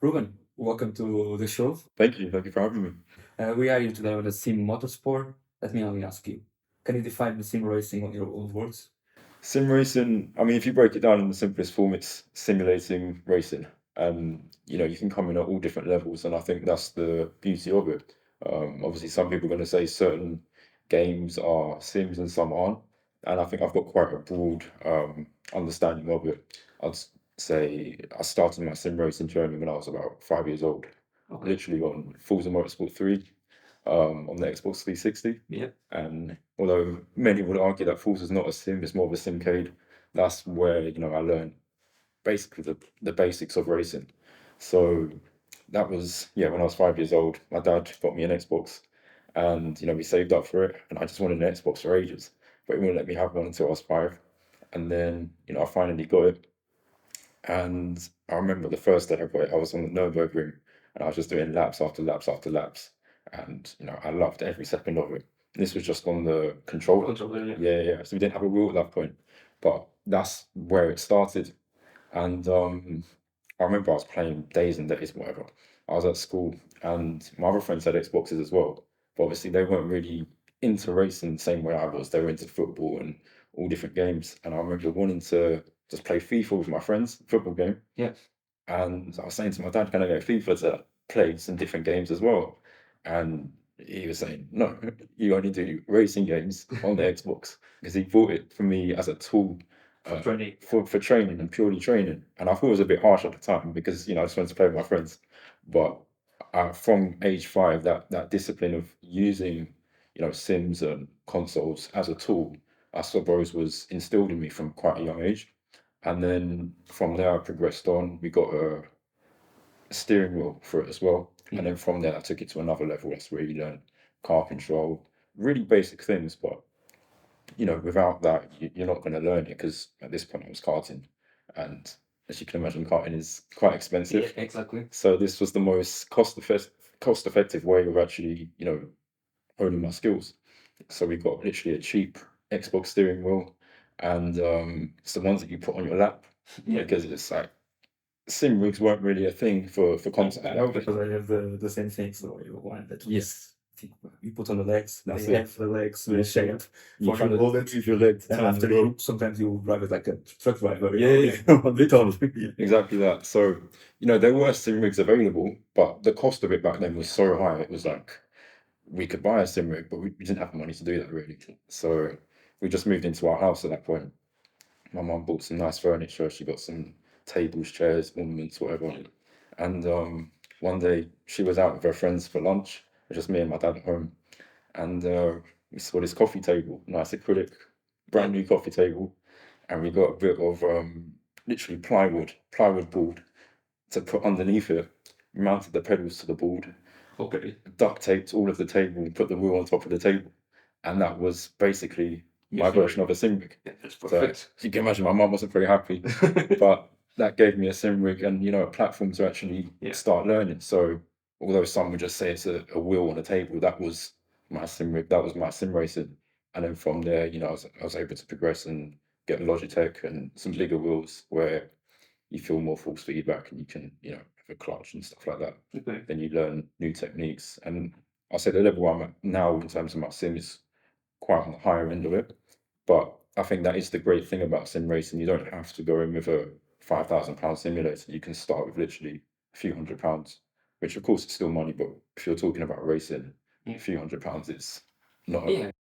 Ruben, welcome to the show. Thank you for having me. We are here today with the Sim Motorsport. Let me only ask you, can you define the sim racing on your own words? Sim racing, I mean, if you break it down in the simplest form, it's simulating racing. You can come in at all different levels, and I think that's the beauty of it. Obviously, some people are going to say certain games are sims and some aren't, and I think I've got quite a broad understanding of it. I'd say I started my sim racing journey when I was about 5 years old, Okay. literally on Forza Motorsport 3, on the Xbox 360. Yeah. And although many would argue that Forza is not a sim, it's more of a simcade, that's where I learned basically the basics of racing. So that was when I was 5 years old. My dad got me an Xbox, and we saved up for it, and I just wanted an Xbox for ages, but he wouldn't let me have one until I was 5. And then I finally got it, and I remember the first day I got it, I was on the Nürburgring, and I was just doing laps after laps after laps, and I loved every second of it. This was just on the controller. Controller, Yeah. So we didn't have a wheel at that point, but that's where it started. And I remember I was playing days and days, whatever. I was at school, and my other friends had Xboxes as well, but obviously they weren't really into racing the same way I was. They were into football and all different games, and I remember wanting to just play FIFA with my friends, football game. Yeah. And I was saying to my dad, can I get FIFA to play some different games as well? And he was saying, no, you only do racing games on the Xbox, because he bought it for me as a tool Training. for training and purely training. And I thought it was a bit harsh at the time because I just wanted to play with my friends. But from age 5, that discipline of using sims and consoles as a tool, I suppose, was instilled in me from quite a young age. And then from there I progressed on. We got a steering wheel for it as well. And then from there I took it to another level. That's where you learn car control, really basic things, but without that, you're not going to learn it, because at this point I was karting, and as you can imagine, karting is quite expensive. Yeah, exactly. So this was the most cost-effective way of actually, honing my skills. So we got literally a cheap Xbox steering wheel, and it's the ones that you put on your lap, because it's like sim rigs weren't really a thing for content. I know, because I have the same thing. So you want that? Yes. You put on the legs. That's they it. have the legs shaped. You For can you. hold it with your legs. And after you, sometimes you drive it like a truck driver. Yeah. Literally. Exactly that. So, there were sim rigs available, but the cost of it back then was so high. It was like we could buy a sim rig, but we didn't have the money to do that really. So we just moved into our house at that point. My mum bought some nice furniture. She got some tables, chairs, ornaments, whatever. And one day she was out with her friends for lunch, just me and my dad at home, and we saw this coffee table, nice acrylic, brand new coffee table, and we got a bit of literally plywood board to put underneath it. We mounted the pedals to the board, Okay. duct taped all of the table, put the wheel on top of the table, and that was basically my version of a sim rig. Yeah, that's So perfect. you can imagine my mum wasn't very happy, but that gave me a sim rig and a platform to actually start learning. So although some would just say it's a wheel on a table, that was my sim rig, that was my sim racing. And then from there, I was able to progress and get Logitech and some bigger wheels where you feel more force feedback, and you can have a clutch and stuff like that. Okay. Then you learn new techniques, and I'll say the level I'm at now in terms of my sim is quite on the higher end of it. But I think that is the great thing about sim racing. You don't have to go in with a £5,000 simulator. You can start with literally a few £100s, which of course is still money, but if you're talking about racing, a few £100 is not. Yeah.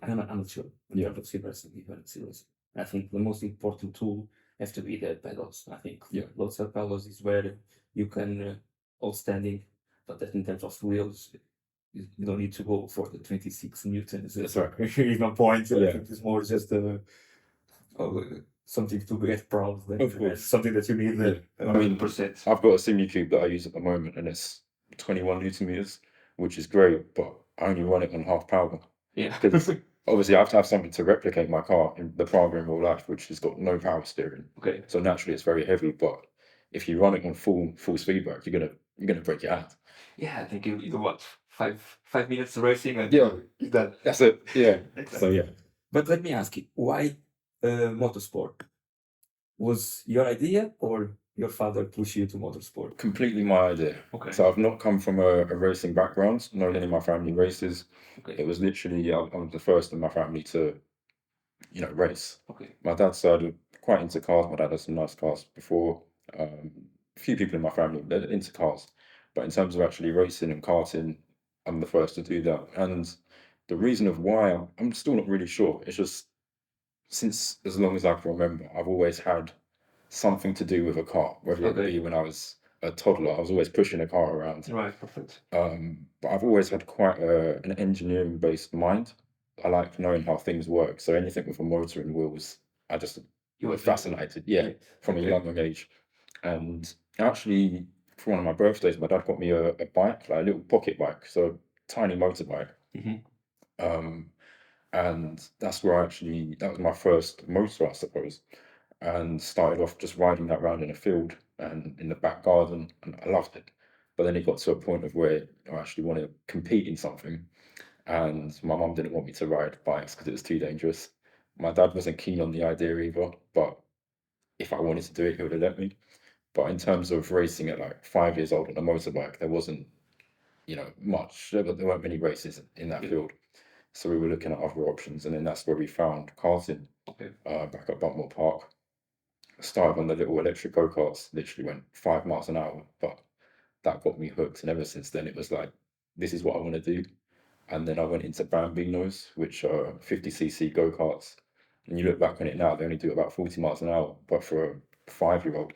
I'm not sure. In terms of Simracing, I think the most important tool has to be the pedals. I think lots of pedals is where you can all standing, but that in terms of wheels, you don't need to go for the 26 newtons. That's right. There's no point. Yeah. I think it's more just something to get proud of. Of course. Something that you need. I mean, 100%. I've got a SimuCube that I use at the moment, and it's 21 Newton meters, which is great, but I only run it on half power. Yeah. Because obviously I have to have something to replicate my car in the Praga in real life, which has got no power steering. Okay. So naturally it's very heavy, but if you run it on full speed back, you're gonna break your hand. Yeah, I think you do what, 5 minutes racing and That's it. Yeah. Exactly. So yeah. But let me ask you, why motorsport? Was your idea, or your father push you to motorsport? Completely my idea. Okay. So I've not come from a racing background. No one in my family races. Okay. It was literally I'm the first in my family to, race. Okay. My dad's side quite into cars. My dad had some nice cars before. A few people in my family they're into cars, but in terms of actually racing and karting, I'm the first to do that. And the reason of why I'm still not really sure. It's just since as long as I can remember, I've always had something to do with a car, whether it Okay. be when I was a toddler, I was always pushing a car around. Right. Perfect. But I've always had quite an engineering based mind. I like knowing how things work. So anything with a motor and wheels, I just You were was fascinated. Yeah, from a Okay. young age. And actually, for one of my birthdays, my dad got me a bike, like a little pocket bike, so tiny motorbike. Mhm. Um, and that's where that was my first motor, I suppose. And started off just riding that around in a field and in the back garden, and I loved it. But then it got to a point of where I actually wanted to compete in something, and my mum didn't want me to ride bikes because it was too dangerous. My dad wasn't keen on the idea either, but if I wanted to do it, he would have let me. But in terms of racing at like 5 years old on a motorbike, there wasn't, much. There weren't many races in that field. So we were looking at other options, and then that's where we found karting Okay. back at Buckmore Park. Started on the little electric go-karts, literally went 5 miles an hour, but that got me hooked. And ever since then, it was like, this is what I want to do. And then I went into Bambinos, which are 50cc go-karts. And you look back on it now, they only do about 40 miles an hour. But for a 5-year-old,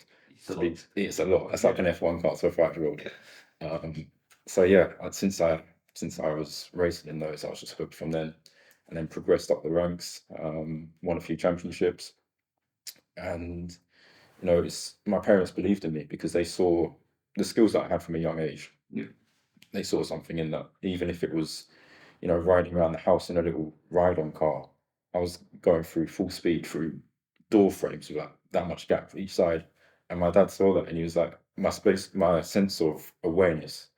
it's a lot. It's like an F1 car to a 5-year-old. So yeah, since I was racing in those, I was just hooked from then, and then progressed up the ranks. Won a few championships, and it's my parents believed in me because they saw the skills that I had from a young age. Yeah. They saw something in that, even if it was, riding around the house in a little ride-on car. I was going through full speed through door frames with that much gap for each side. And my dad saw that and he was like, my sense of awareness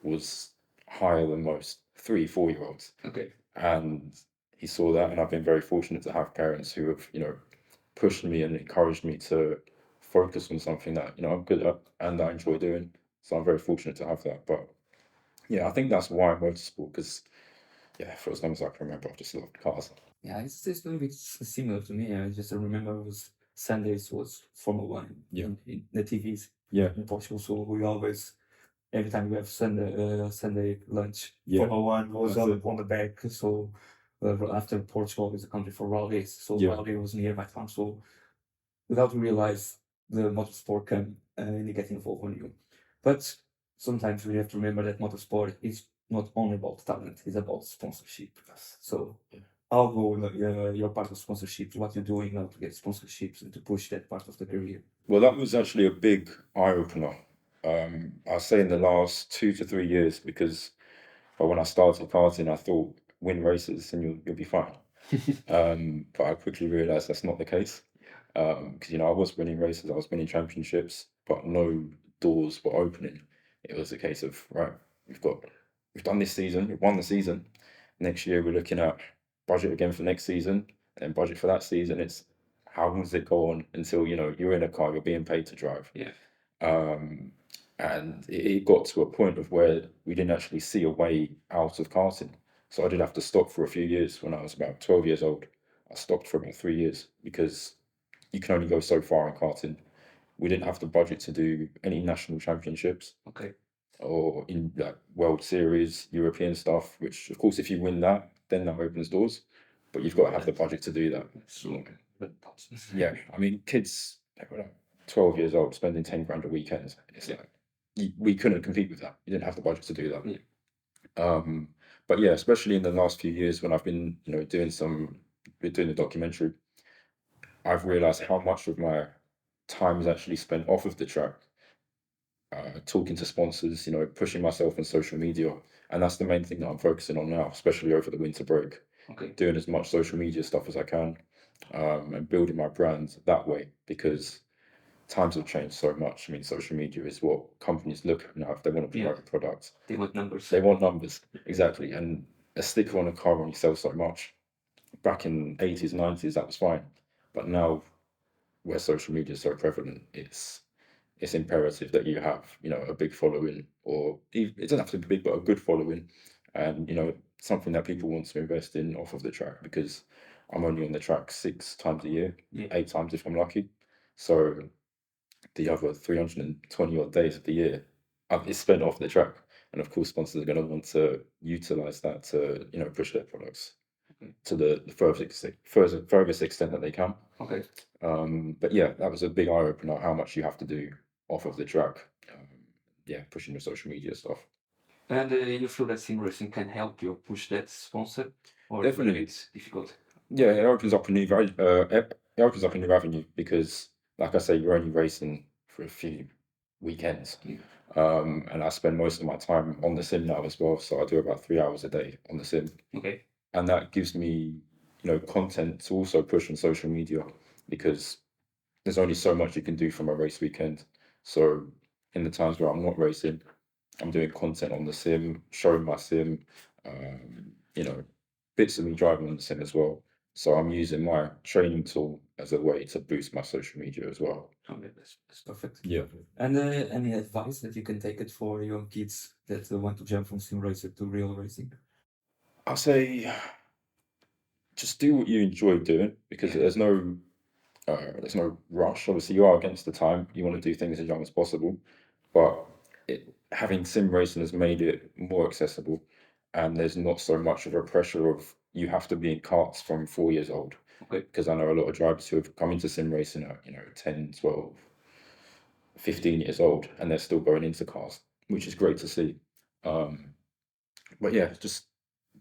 was higher than most 3, 4-year-olds. Okay. And he saw that, and I've been very fortunate to have parents who have, pushed me and encouraged me to focus on something that, I'm good at and I enjoy doing. So I'm very fortunate to have that. But yeah, I think that's why motorsport, because yeah, for as long as I can remember, I've just loved cars. Yeah, it's a little bit similar to me. I just remember it was Sundays was Formula One in the TVs in Portugal. So we always, every time we have Sunday lunch, Formula One was on the back. So after Portugal is a country for rallies, so rally was near my town. So without realize the motorsport can get involved on you. But sometimes we have to remember that motorsport is not only about talent; it's about sponsorship. So I'll go your part of sponsorships, what you're doing now to get sponsorships and to push that part of the career. Well, that was actually a big eye opener. I'll say in the last 2 to 3 years, because when I started karting, I thought win races and you'll be fine. But I quickly realized that's not the case. Because I was winning races, I was winning championships, but no doors were opening. It was a case of right, we've done this season, we've won the season. Next year we're looking at budget again for next season, and budget for that season. It's how long does it go on until you're in a car, you're being paid to drive. Yeah. And it got to a point of where we didn't actually see a way out of karting. So I did have to stop for a few years. When I was about 12 years old, I stopped for about 3 years because you can only go so far in karting. We didn't have the budget to do any national championships. Okay. Or in like World Series, European stuff, which of course if you win that, then that opens doors. But you've got to have the budget to do that. So, yeah, I mean kids they were like 12 years old spending 10 grand a weekend. It's like we couldn't compete with that. You didn't have the budget to do that. Yeah. But yeah, especially in the last few years when I've been, doing the documentary, I've realized how much of my time is actually spent off of the track, talking to sponsors, pushing myself on social media. And that's the main thing that I'm focusing on now, especially over the winter break. Okay. Doing as much social media stuff as I can, and building my brand that way, because times have changed so much. I mean, social media is what companies look at now if they want to promote a product. They want numbers. They want numbers, exactly. And a sticker on a car only sells so much. Back in 80s, 90s, that was fine. But now, where social media is so prevalent, it's imperative that you have, you know, a big following, or it doesn't have to be big, but a good following, and you know, something that people want to invest in off of the track, because I'm only on the track 6 times a year, Yeah. 8 times if I'm lucky. So the other 320 odd days of the year is spent off the track, and of course, sponsors are going to want to utilize that to, you know, push their products Okay. to the furthest extent that they can. Okay. But yeah, that was a big eye opener, how much you have to do off of the track. Yeah, pushing your social media stuff. And you feel that Simracing can help you push that sponsor, or Definitely. it's difficult? Yeah, it opens up a new it opens up a new avenue, because, like I say, you're only racing for a few weekends. Yeah. And I spend most of my time on the sim now as well, so I do about 3 hours a day on the sim, Okay. and that gives me, you know, content to also push on social media, because there's only so much you can do from a race weekend. So in the times where I'm not racing, I'm doing content on the sim, showing my sim, you know, bits of me driving on the sim as well. So I'm using my training tool as a way to boost my social media as well. Okay, that's perfect. Yeah. And any advice that you can take it for young kids that want to jump from sim racer to real racing? I'll say just do what you enjoy doing, because Yeah. there's no rush. Obviously, you are against the time. You want to do things as young as possible, but having sim racing has made it more accessible, and there's not so much of a pressure of you have to be in karts from 4 years old. Okay. Because I know a lot of drivers who have come into sim racing at, you know, 10, 12, 15 years old, and they're still going into cars, which is great to see. But yeah, just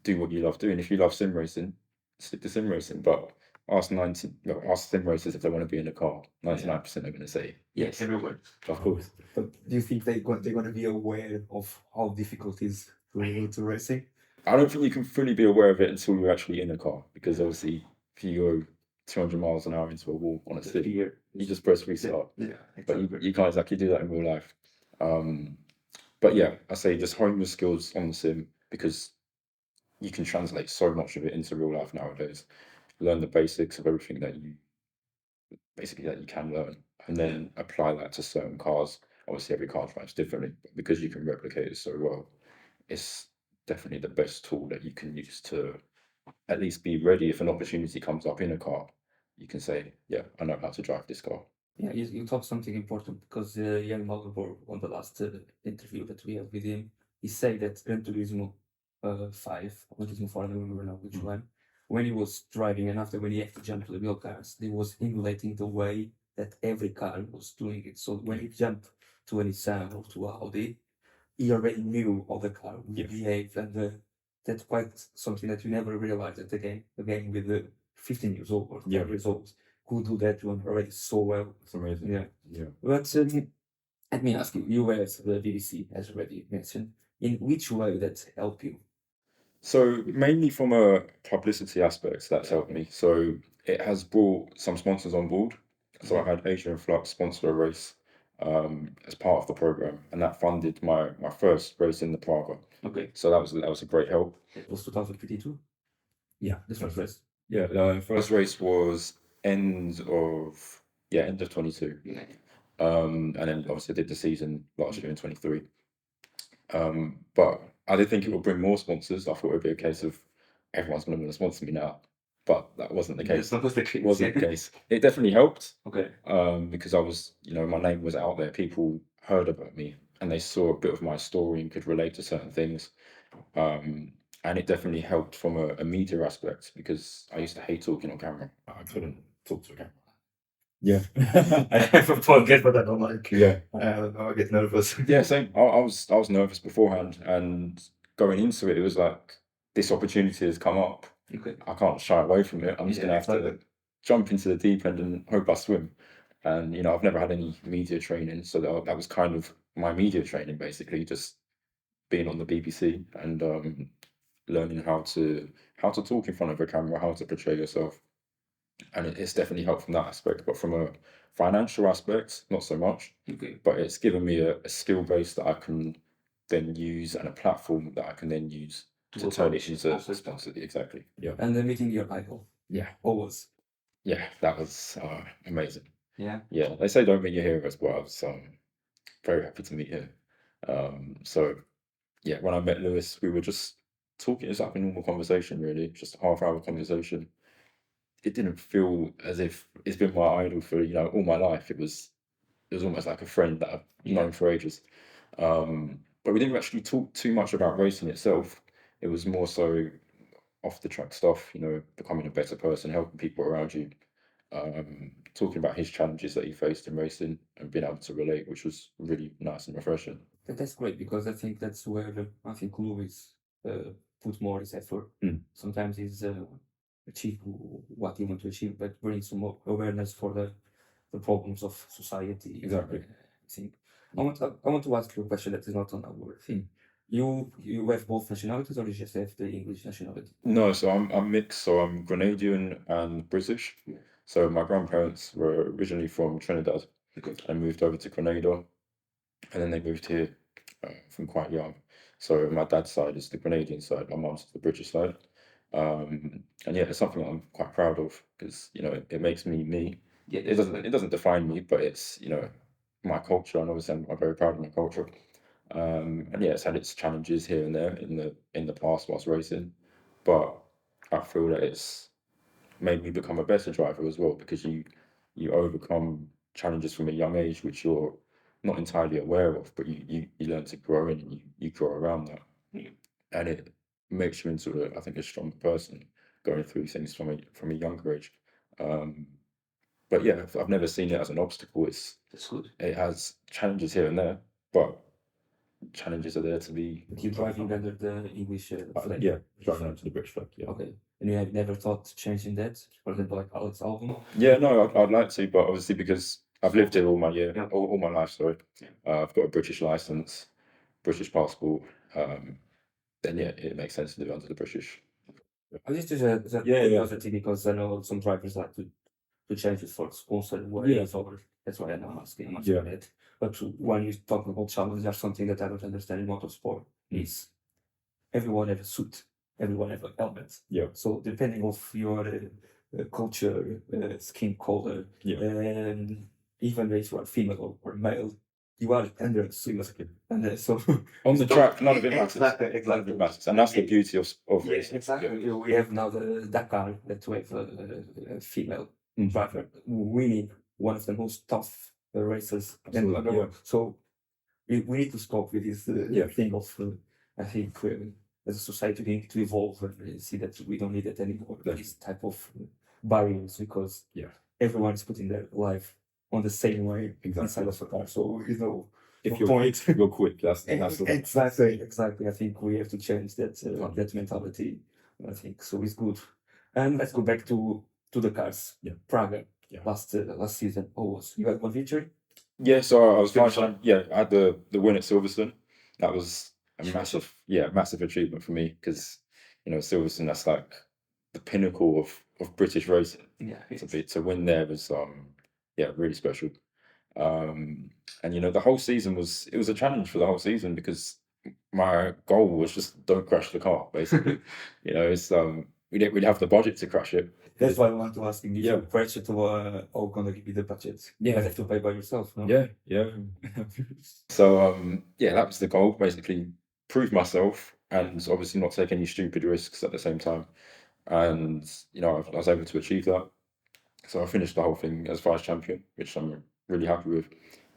do what you love doing. If you love sim racing, stick to sim racing. But ask sim racers if they want to be in a car. 99% are going to say yes. Everywhere. Of course. But do you think they're going to be aware of how difficult it is to racing? I don't think you can fully be aware of it until you're actually in a car, because obviously, if you go 200 miles an hour into a wall on a city, you just press restart. Yeah, But you can't exactly do that in real life. But yeah, I say just hone your skills on the sim, because you can translate so much of it into real life nowadays. Learn the basics of everything that you can learn, and then apply that to certain cars. Obviously, every car drives differently, but because you can replicate it so well, it's definitely the best tool that you can use to at least be ready if an opportunity comes up in a car. You can say, "Yeah, I know how to drive this car." Yeah, you talked something important because young Malvern, on the last interview that we had with him, he said that Gran Turismo 5, Gran Turismo 4, I don't remember now which one, when he was driving and after when he had to jump to the real cars, he was emulating the way that every car was doing it. So when he jumped to a Nissan or to a Audi, he already knew how the car would behave, and that's quite something that you never realized at the game. Again, with the 15 years old or 12 years old, who do that one already so well. It's amazing. Yeah. Yeah. But let me ask you, you were at the BBC, as already mentioned. In which way that help you? So mainly from a publicity aspect, that's helped me. So it has brought some sponsors on board. So I had Asian Flux sponsor a race as part of the program, and that funded my first race in the Praga. Okay. So that was a great help. It was 2022? Yeah, this was first. Yeah, first race was end of 22. Yeah. And then obviously I did the season last year in 23. But I did think it would bring more sponsors. I thought it would be a case of everyone's going to want to sponsor me now, but that wasn't the case. That's not the case. It wasn't the case. It definitely helped. Okay. Because I was, you know, my name was out there. People heard about me and they saw a bit of my story and could relate to certain things. And it definitely helped from a media aspect, because I used to hate talking on camera. I couldn't talk to a camera. Yeah. I have a podcast, but I don't like. Yeah. I get nervous. Yeah, same. I was nervous beforehand, and going into it, it was like, this opportunity has come up. Okay. I can't shy away from it. I'm just gonna have to jump into the deep end and hope I swim. And you know, I've never had any media training, so that was kind of my media training, basically, just being on the BBC and learning how to talk in front of a camera, how to portray yourself. And it's definitely helped from that aspect, but from a financial aspect, not so much. Okay. But it's given me a skill base that I can then use, and a platform that I can then use to turn it into a sponsor. Exactly. Yeah. And then meeting your idol. Yeah. Always. Yeah, that was amazing. Yeah. Yeah, they say don't meet your heroes, but I was very happy to meet him. So yeah, when I met Lewis, we were just talking. It's like a normal conversation, really, just a half-hour conversation. It didn't feel as if it's been my idol for all my life. It was almost like a friend that I've known for ages. But we didn't actually talk too much about racing itself. It was more so off the track stuff, becoming a better person, helping people around you, talking about his challenges that he faced in racing and being able to relate, which was really nice and refreshing. That's great because I think that's where I think Lewis put more his effort. Sometimes he's achieve what he want to achieve, but bring some more awareness for the problems of society. Exactly. I think I want to ask you a question that is not on our thing. You have both nationalities, or you just have the English nationality? No, so I'm mixed. So I'm Grenadian and British. So my grandparents were originally from Trinidad and moved over to Grenada, and then they moved here from quite young. So my dad's side is the Grenadian side, my mum's the British side. And yeah, it's something I'm quite proud of because it makes me me. Yeah, It doesn't define me, but it's my culture, and obviously I'm very proud of my culture. And yeah, it's had its challenges here and there in the past whilst racing, but I feel that it's made me become a better driver as well because you overcome challenges from a young age which you're not entirely aware of, but you learn to grow in and you grow around that, and it makes you into I think a stronger person going through things from a younger age. Um, but yeah, I've never seen it as an obstacle. That's good. It has challenges here and there, but challenges are there to be. You're driving under the English flag. Yeah, driving under the British flag. Yeah. Okay. And you have never thought changing that? For example, like Alex Albon? Yeah, no, I'd like to, but obviously because I've lived here all my life. Sorry, I've got a British license, British passport. Then yeah, it makes sense to do it under the British. At least there's a curiosity because I know some drivers like to change it for sponsored ways or that's why I'm asking much about it. But when you talk about challenges, there's something that I don't understand in motorsport is everyone have a suit, everyone have a helmet. Yeah. So depending of your culture, skin color, and even if you are female or male, you are under a suit. And so On the track, none of it matters. Exactly. None of it matters, and that's the beauty of Yes, racing. exactly. We have now the Dakar that we have a female driver winning one of the most tough races in the world. So we need to stop with this thing of I think as a society we need to evolve and see that we don't need it anymore. This type of barriers because everyone is putting their life on the same way inside of a car. So if you're quick, you're quick. That's exactly. I think we have to change that mentality. I think so. It's good. And let's go back to the cars. Praga. Last season. You had one victory. Yeah, so I was finishing. Yeah, I had the win at Silverstone. That was a massive achievement for me because Silverstone, that's like the pinnacle of British racing. Yeah, to win there was really special. And the whole season was a challenge for the whole season because my goal was just don't crash the car. Basically, it's we didn't really have the budget to crash it. That's why I want to ask you. You pressure to gonna give you the budget. You have to pay by yourself. No? Yeah. So that was the goal. Basically, prove myself and obviously not take any stupid risks at the same time. And I was able to achieve that. So I finished the whole thing as vice champion, which I'm really happy with.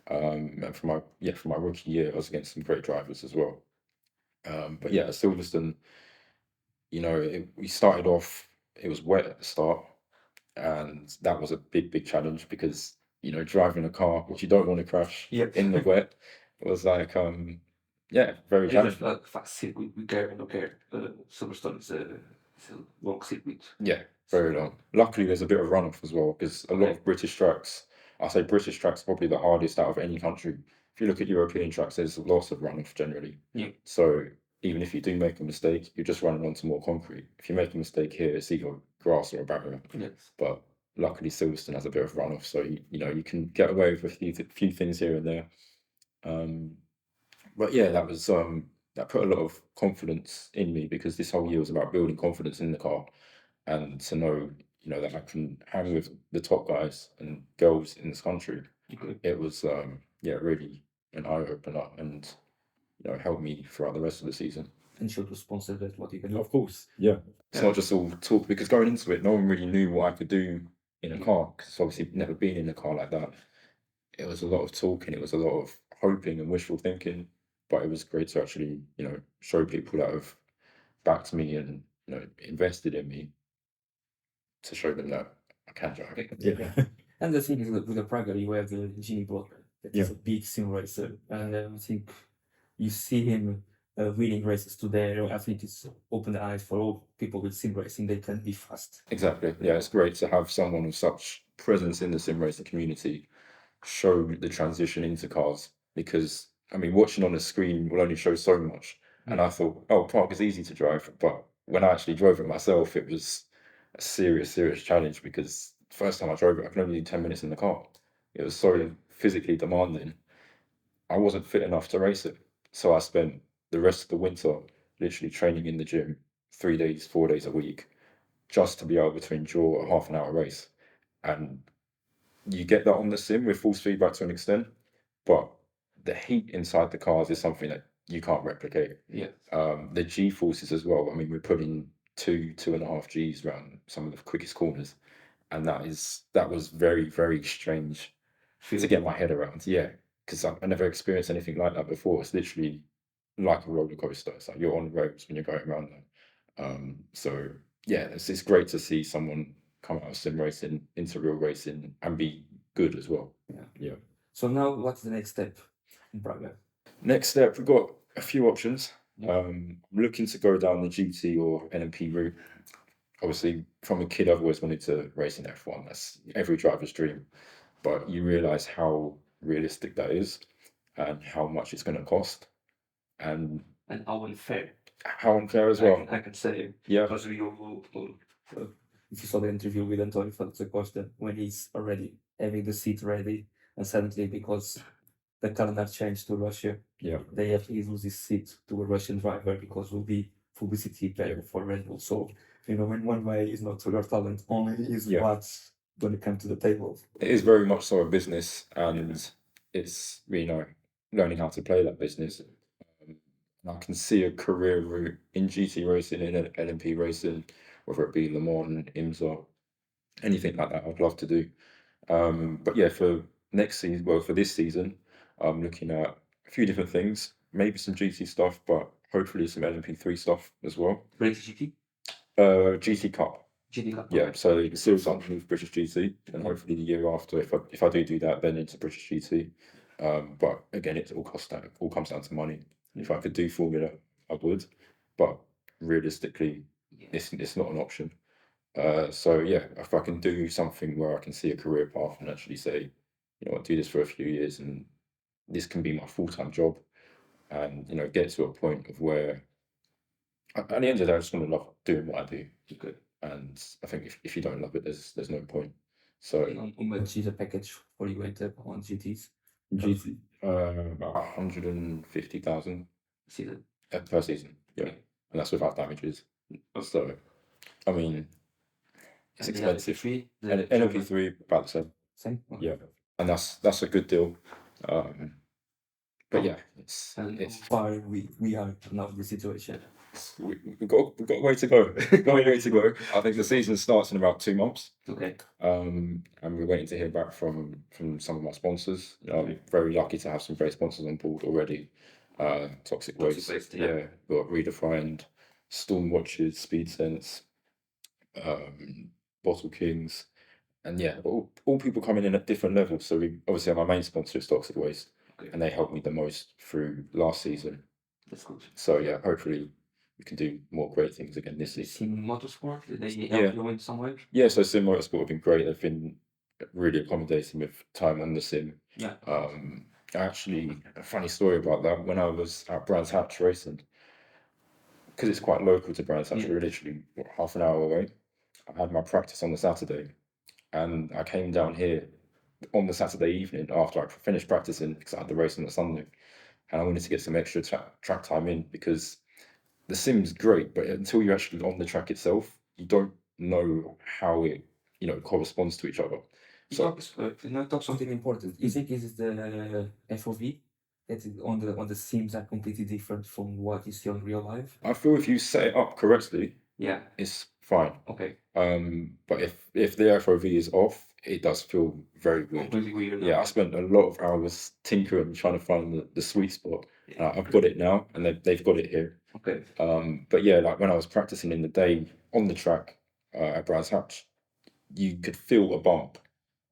And for my rookie year, I was against some great drivers as well. But yeah, at Silverstone, we started off. It was wet at the start, and that was a big challenge because driving a car which you don't want to crash in the wet was like very challenging. A fast circuit we care. Silverstone is a long circuit. Yeah, very long. Luckily, there's a bit of runoff as well because a lot of British tracks. I say British tracks are probably the hardest out of any country. If you look at European tracks, there's lots of runoff generally. Yeah. So even if you do make a mistake, you're just running onto more concrete. If you make a mistake here, it's either grass or a barrier. Yes. But luckily, Silverstone has a bit of runoff, so you can get away with a few things here and there. But yeah, that was that put a lot of confidence in me because this whole year was about building confidence in the car and to know that I can hang with the top guys and girls in this country. It was really an eye opener and help me throughout the rest of the season. And show to sponsor that what you can do. Of course, yeah. It's not just all talk, because going into it, no one really knew what I could do in a car, because obviously never been in a car like that. It was a lot of talking, it was a lot of hoping and wishful thinking, but it was great to actually, show people that have backed me and invested in me, to show them that I can drive. Yeah. And the thing is, with the Praga, you have the Jimmy Blocker. That is a big sim racer, and I think you see him winning races today. I think it's opened the eyes for all people with sim racing. They can be fast. Exactly. Yeah, it's great to have someone with such presence in the sim racing community show the transition into cars, because I mean, watching on the screen will only show so much. And I thought, oh, Prague is easy to drive, but when I actually drove it myself, it was a serious challenge, because the first time I drove it, I could only do 10 minutes in the car. It was so physically demanding. I wasn't fit enough to race it, so I spent the rest of the winter literally training in the gym 3 days, 4 days a week, just to be able to endure a half an hour race. And you get that on the sim with force feedback to an extent, but the heat inside the cars is something that you can't replicate. Yeah. The G forces as well. I mean, we're putting 2.5 Gs around some of the quickest corners, and that was very strange to get my head around. Yeah, because I never experienced anything like that before. It's literally like a roller coaster. It's like you're on roads when you're going around them. So yeah, it's great to see someone come out of sim racing into real racing and be good as well. Yeah. So now, what's the next step in Praga? Next step, we've got a few options. I'm looking to go down the GT or LMP route. Obviously, from a kid, I've always wanted to race in F1. That's every driver's dream. But you realise how realistic that is, and how much it's going to cost, and how unfair. How unfair as well. I can say, Yeah. because if you saw the interview with Antonio Costa, when he's already having the seat ready, and suddenly, because the calendar changed to Russia, they have to lose his seat to a Russian driver, because will be publicity better for Red Bull. So when one way is not to your talent, only is what's going to come to the table. It is very much so a business, and it's learning how to play that business. I can see a career route in GT racing, in LMP racing, whether it be Le Mans, IMSA, anything like that. I'd love to do. But yeah, for next season, well, for this season, I'm looking at a few different things. Maybe some GT stuff, but hopefully some LMP3 stuff as well. British GT? GT Cup. GT Cup. Yeah, so the series underneath British GT, and hopefully the year after, if I do that, then into British GT. But again, it all comes down to money. If I could do Formula, I would, but realistically, it's not an option. So yeah, if I can do something where I can see a career path and actually say, I'll do this for a few years and this can be my full-time job, and get to a point of where at the end of the day, I just want to love doing what I do. Good. And I think if you don't love it, there's no point. So how much is a package for you enter on GTs? GT, about 150,000 season per season. Yeah, and that's without damages. So, I mean, it's expensive. And LMP3 about the same. Same. Yeah, and that's a good deal. But yeah, it's far we are now the situation. We've got a way to go. I think the season starts in about 2 months. Okay. And we're waiting to hear back from some of my sponsors. I'm very lucky to have some great sponsors on board already. Toxic Waste, got Redefined, Storm Watches, Speed Sense, Bottle Kings, and yeah, all people coming in at different levels. So we obviously have my main sponsor is Toxic Waste, and they helped me the most through last season. That's good. So yeah, hopefully we can do more great things again this season. Sim Motorsport, did they help you in some way? Yeah, so Sim Motorsport have been great. They've been really accommodating with time on the sim. Yeah. Actually, a funny story about that. When I was at Brands Hatch racing, because it's quite local to Brands Hatch, we're literally half an hour away. I had my practice on the Saturday, and I came down here on the Saturday evening after I finished practicing, because I had the race on the Sunday, and I wanted to get some extra track time in, because the sim's great, but until you're actually on the track itself, you don't know how it corresponds to each other. So talk something important. You think this is the FOV on the sims are completely different from what you see on real life? I feel if you set it up correctly, Yeah. it's fine. Okay. But if the FOV is off, it does feel very weird. Completely weird. Yeah, I spent a lot of hours tinkering, trying to find the sweet spot. I've got it now, and they've got it here. Okay. But yeah, like when I was practicing in the day on the track at Brands Hatch, you could feel a bump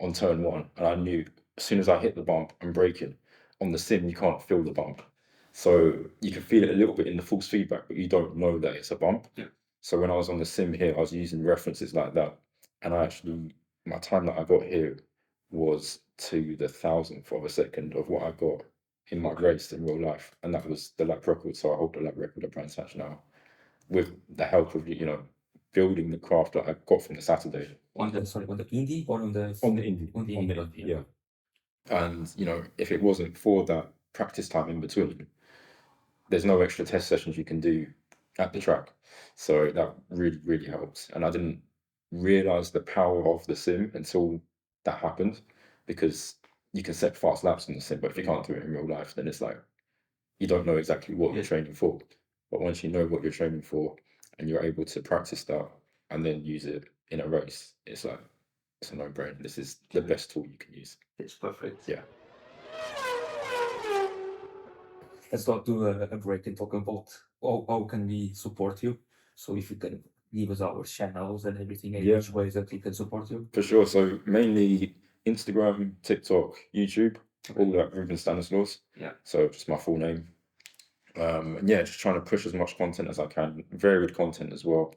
on turn one, and I knew as soon as I hit the bump, I'm braking. On the sim, you can't feel the bump, so you can feel it a little bit in the force feedback, but you don't know that it's a bump. Yeah. So when I was on the sim here, I was using references like that, and my time that I got here was to the thousandth of a second of what I got in my race in real life, and that was the lap record. So I hold the lap record at Brands Hatch now, with the help of building the craft that I got from the Saturday. On the Indy or on the Indy. On the Indy. Yeah. And if it wasn't for that practice time in between, there's no extra test sessions you can do at the track. So that really, really helps. And I didn't realize the power of the sim until that happened, because you can set fast laps in the sim, but if you can't do it in real life, then it's like you don't know exactly what you're training for. But once you know what you're training for and you're able to practice that and then use it in a race, it's like it's a no-brainer. This is the best tool you can use. It's perfect. Yeah. Let's go to a break and talk about how can we support you. So if you can give us our channels and everything, and which ways that we can support you. For sure. So mainly Instagram, TikTok, YouTube, all that Ruben Stanislaus. Yeah. So just my full name. And yeah, just trying to push as much content as I can, varied content as well.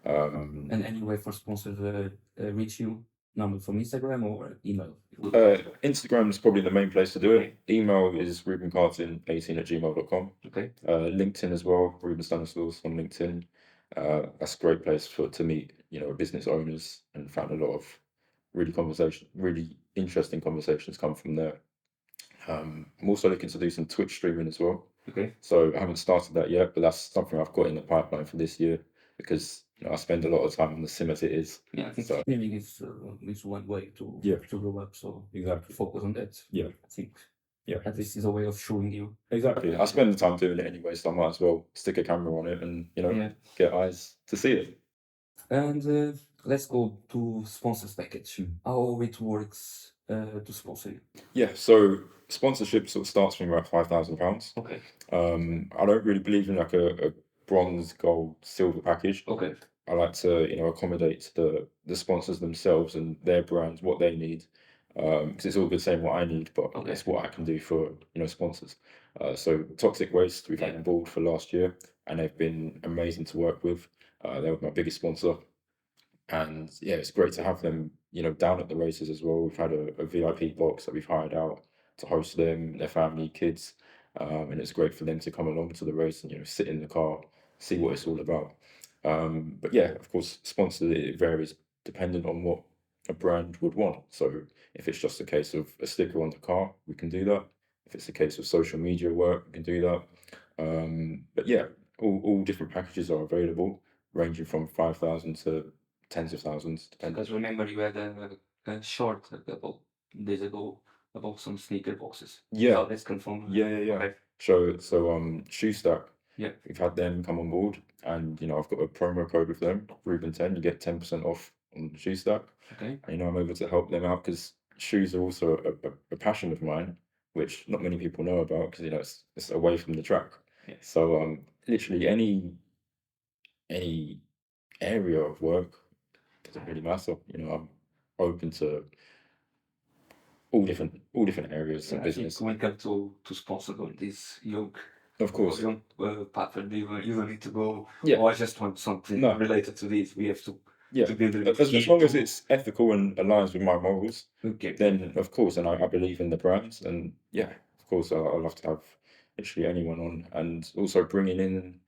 And any way for sponsors reach you, number from Instagram or email? Instagram is probably the main place to do it. Email is rubencarton18@gmail.com. Okay. LinkedIn as well, Ruben Stanislaus on LinkedIn. That's a great place to meet, business owners, and found a lot of really interesting conversations come from there. I'm also looking to do some Twitch streaming as well. Okay. So I haven't started that yet, but that's something I've got in the pipeline for this year, because I spend a lot of time on the sim as it is. Yeah, I think So streaming is one way to grow up. So exactly. focus on that. Yeah. I think at least is a way of showing you. Exactly. I spend the time doing it anyway, so I might as well stick a camera on it and get eyes to see it. And let's go to sponsors package. How it works to sponsor you? Yeah, so sponsorship sort of starts from about £5,000. Okay. I don't really believe in like a bronze, gold, silver package. Okay. I like to accommodate the sponsors themselves and their brands, what they need, because it's all good saying what I need, but it's what I can do for sponsors. So Toxic Waste we've had on board for last year, and they've been amazing to work with. They were my biggest sponsor, and yeah, it's great to have them down at the races as well. We've had a VIP box that we've hired out to host them, their family, kids, and it's great for them to come along to the race and sit in the car, see what it's all about. But yeah, of course, sponsor, it varies depending on what a brand would want. So if it's just a case of a sticker on the car, we can do that. If it's a case of social media work, we can do that. But yeah, all different packages are available, ranging from 5,000 to tens of thousands. Because remember, you had a short a couple days ago about some sneaker boxes. Yeah. So let's confirm. Yeah. Okay. So Shoe Stack. Yeah. We've had them come on board, and I've got a promo code with them, Ruben10. You get 10% off on Shoe Stack. Okay. And, I'm able to help them out because shoes are also a passion of mine, which not many people know about, because it's away from the track. Yeah. So literally any area of work doesn't really matter. I'm open to all different areas of business. When it comes to sponsor this young, of course, young pattern, you don't need to go. Yeah. Oh, I just want something related to this. We have to. Yeah. To build as long as it's ethical and aligns with my morals, okay. Then of course, and I believe in the brands, and yeah, of course, I'd love to have literally anyone on, and also bringing in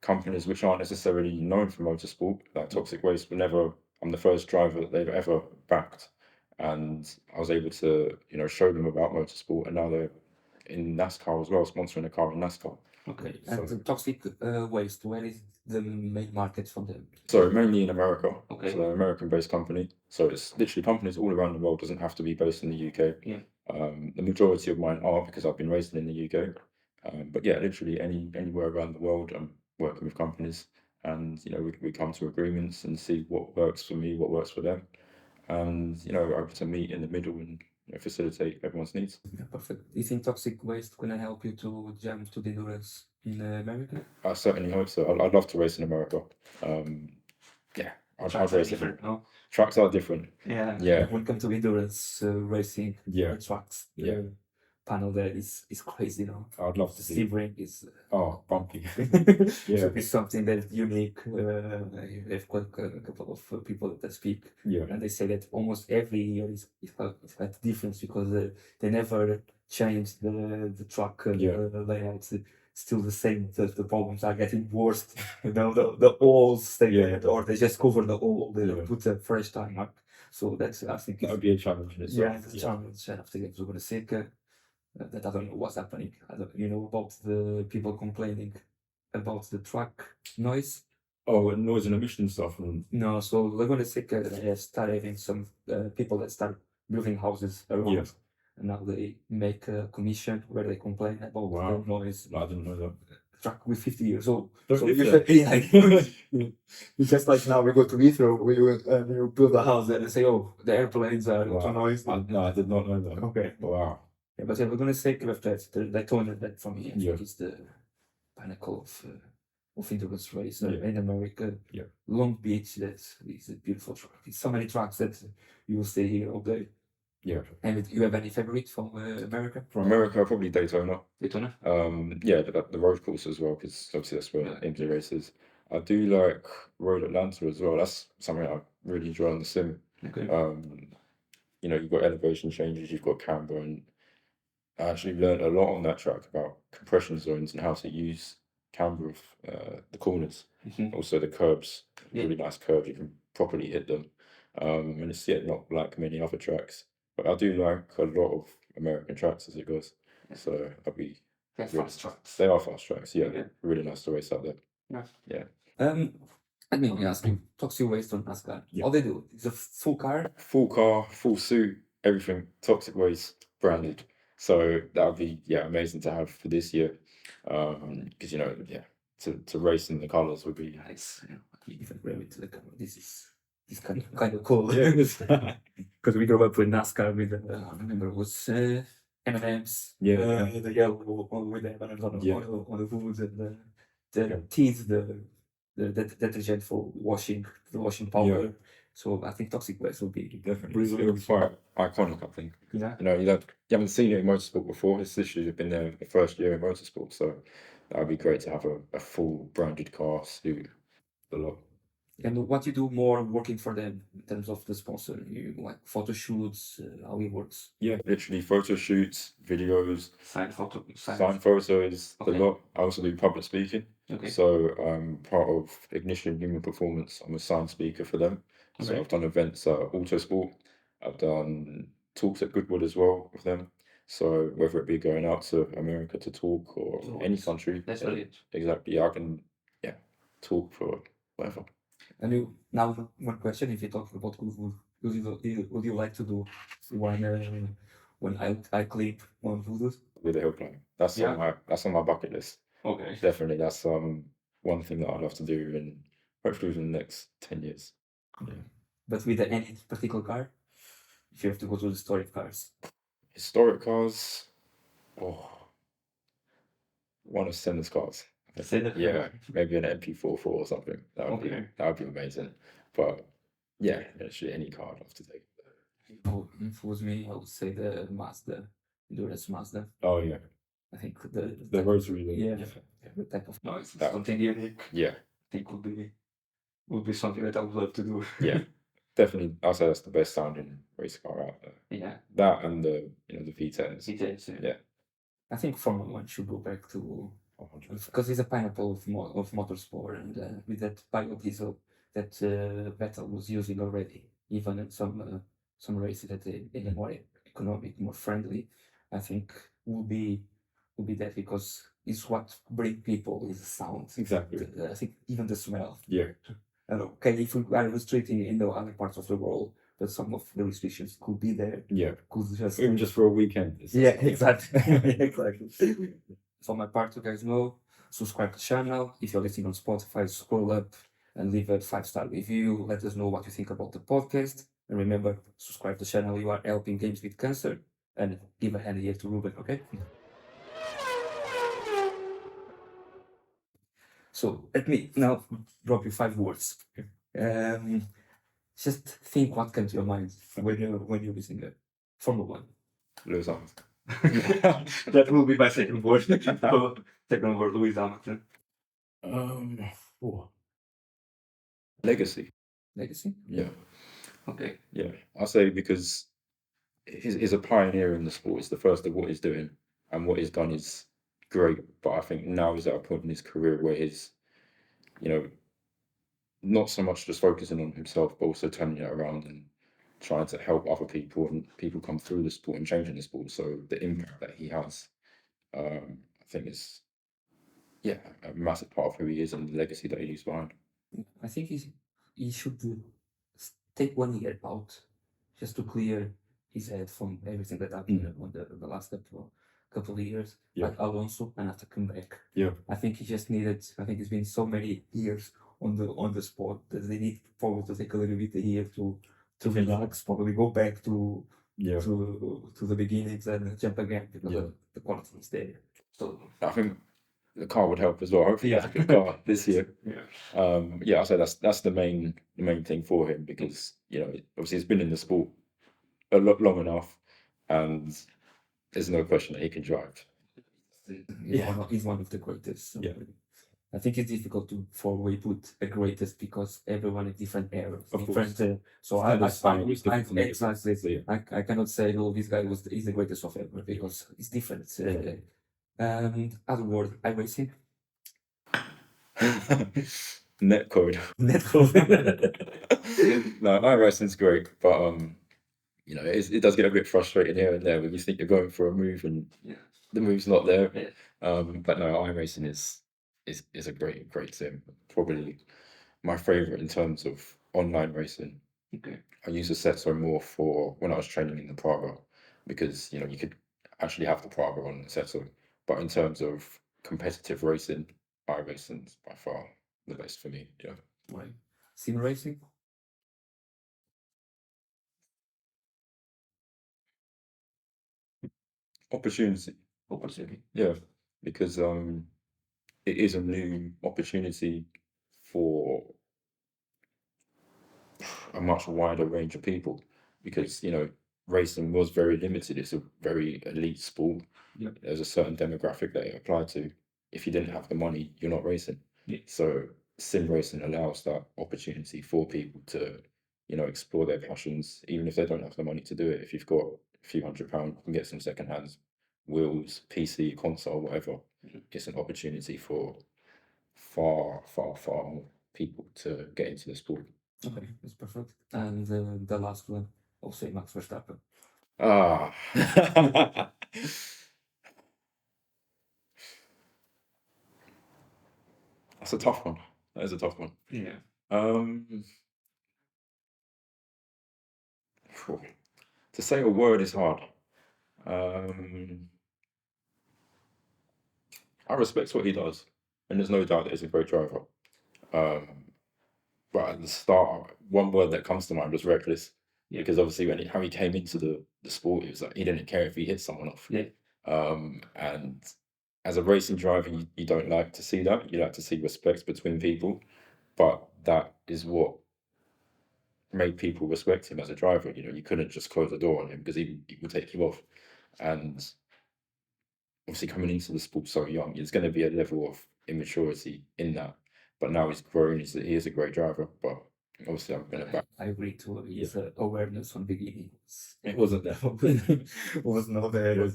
companies which aren't necessarily known for motorsport, like Toxic Waste. I'm the first driver that they've ever backed, and I was able to show them about motorsport, and now they're in NASCAR as well, sponsoring a car in NASCAR. Okay. And the Toxic Waste, where is the main market for them? So mainly in America. Okay. So they're an American-based company. So it's literally companies all around the world. Doesn't have to be based in the UK. Yeah. The majority of mine are because I've been racing in the UK. But yeah, literally anywhere around the world, I'm working with companies, and we come to agreements and see what works for me, what works for them, and able to meet in the middle and facilitate everyone's needs. Yeah, perfect. Do you think toxic waste gonna help you to jump to the endurance in America? I certainly hope so. I'd love to race in America. Yeah, I'd race it. No? Trucks are different. Yeah. Yeah. When it comes to endurance racing, Yeah. the trucks, Yeah. the panel there is crazy, I'd love to The see. steam ring is Oh, bumpy. so it's something that's unique. I've got a couple of people that speak, Yeah. and they say that almost every year is quite different because they never change the truck layouts. It's still the same. The problems are getting worse. The holes stay there, or they just cover the hole. They don't put a fresh tarmac. So that's, I think, That would be a challenge in itself. yeah, it's a challenge. I think it's going to say that I don't know what's happening. I don't, about the people complaining about the truck noise. Oh, and noise and emission stuff. No, so they're going to say they start having some people that start building houses around. Yeah. And now they make a commission where they complain about Wow. the noise. I didn't know that. Truck with 50 years old. Don't So live you there. it's just like now we go to Heathrow, we build a house there and say, oh, the airplanes are Wow. noisy. No, I did not know that. Okay. Wow. Yeah, but we're going to say of that. They told me that for me. I Yeah. think it's the pinnacle of endurance race Yeah. in America. Yeah. Long Beach, that is a beautiful track. It's so many tracks that you will stay here all day. Yeah. And you have any favorite from America? From America, probably Daytona. Daytona? Yeah, the road course as well, because obviously that's where MJ races. I do like Road Atlanta as well. That's something I really enjoy on the sim. Okay. You've got elevation changes, you've got camber, and I actually learned a lot on that track about compression zones and how to use camber of the corners. Mhm. Also the curbs, Yeah. really nice curves, you can properly hit them. And it's not like many other tracks. But I do like a lot of American tracks as it goes. So I'll be That's really- fast tracks. They are fast tracks, yeah. Yeah. Really nice to race out there. Yeah. Let me ask you, toxic waste on NASCAR. Yeah. All they do is a full car. Full car, full suit, everything, toxic waste branded. So that would be amazing to have for this year. Because to race in the colours would be Nice. Even wear it to the camera. This is kind of cool. Yeah. Because we grew up with NASCAR with I remember it was M&M's. The yellow one with the M&M's on the hoods and the teeth, the detergent for washing, the washing powder. Yeah. So I think toxic waste will be definitely it would be quite iconic, I think. Yeah. You haven't seen it in motorsport before. It's literally been there the first year in motorsport, so that would be great to have a full branded car suit. A lot. And what you do more working for them in terms of the sponsor? You like photo shoots, how it works? Yeah, literally photo shoots, videos, Sign photo, sign photos, Okay. a lot. I also do public speaking. Okay. So part of Ignition Human Performance, I'm a sign speaker for them. So Okay. I've done events at Autosport. I've done talks at Goodwood as well with them. So whether it be going out to America to talk or any country. That's brilliant. Exactly. Yeah, I can talk for whatever. And now one question: if you're talking about Goodwood, would you like to do when I clip on Goodwood? With the helpline. That's on my bucket list. Okay. Definitely. That's one thing that I'd love to do in hopefully within the next 10 years. Yeah. But with any particular car, if you have to go to the historic cars. Historic cars, one of Senna's cars. Yeah, maybe an MP44 or something. That would be amazing. But yeah, actually any car I'd love to take. If it was me, I would say the Mazda, Endurance Mazda. Oh yeah, I think the rotary. The type of noise, That- something unique. Yeah, I think would be something that I would love to do. yeah, definitely. I'd say that's the best sounding race car out there. Yeah. That and the V10s. Details. Yeah. I think Formula One should go back to 100%. because it's a pineapple of motorsport, and with that biodiesel that Vettel was using already, even in some races that in a more economic, more friendly, I think will be that because it's what bring people is the sound. Exactly. I think even the smell. Yeah. Okay, if we are restricting in the other parts of the world, that some of the restrictions could be there. Yeah. Could just Even just for a weekend. yeah, exactly. Exactly. For my part, you guys know, subscribe to the channel. If you're listening on Spotify, scroll up and leave a 5-star review. Let us know what you think about the podcast. And remember, subscribe to the channel. You are helping Games with Cancer. And give a hand here to Ruben, okay? So let me now drop you 5 words. Just think what comes to your mind when you're listening to Formula One. Lewis Hamilton. That will be my second word. Second word, Lewis Hamilton. Legacy. Legacy? Yeah. Okay. Yeah. I say because he's a pioneer in the sport. He's the first of what he's doing, and what he's done is great. But I think now he's at a point in his career where he's, you know, not so much just focusing on himself, but also turning it around and trying to help other people and people come through the sport and changing the sport. So the impact that he has, I think is, yeah, a massive part of who he is and the legacy that he leaves behind. I think he should take 1 year out just to clear his head from everything that happened on the last couple of years, like Alonso, and have to come back. Yeah. I think he just needed. I think it's been so many years on the sport that they need probably to take a little bit a year to relax, probably go back to the beginnings and jump again because the quality is there. So I think the car would help as well. Hopefully, he has a good car this year. I say that's the main thing for him, because obviously he's been in the sport a lot long enough, and there's no question that he can drive. He's one of the greatest. So Yeah. I think it's difficult for we put a greatest because everyone in different eras, Of different. course. So Kind of I style is different from exactly. everyone. I cannot say no. This guy is the greatest of ever because it's different. Other word, iRacing. Net code. No, iRacing's great, but it does get a bit frustrating here and there when you think you're going for a move and the move's not there. But no, iRacing is a great sim. Probably my favorite in terms of online racing. Okay. I use Assetto more for when I was training in the Praga, because you could actually have the Praga on Assetto. But in terms of competitive racing, iRacing's by far the best for me. Yeah. Right. Simracing. Opportunity. Yeah, because it is a new opportunity for a much wider range of people, because racing was very limited. It's a very elite sport. There's a certain demographic that it applied to. If you didn't have the money, you're not racing. So sim racing allows that opportunity for people to explore their passions, even if they don't have the money to do it. If you've got a few £100, you can get some second hands wheels, PC, console, whatever. It's an opportunity for far more people to get into the sport. Okay, that's perfect. And the last one, I'll say Max Verstappen. That's a tough one. That is a tough one. Yeah. To say a word is hard. I respect what he does, and there's no doubt that he's a great driver. But at the start, one word that comes to mind was reckless. Because obviously how he came into the sport, it was like he didn't care if he hit someone off. And as a racing driver, you don't like to see that. You like to see respect between people. But that is what made people respect him as a driver. You couldn't just close the door on him, because he would take you off. And obviously coming into the sport so young, there's going to be a level of immaturity in that. But now he's grown. He is a great driver. But obviously I'm going to back. I agree too. His awareness from the beginning. It wasn't there. It was not there. It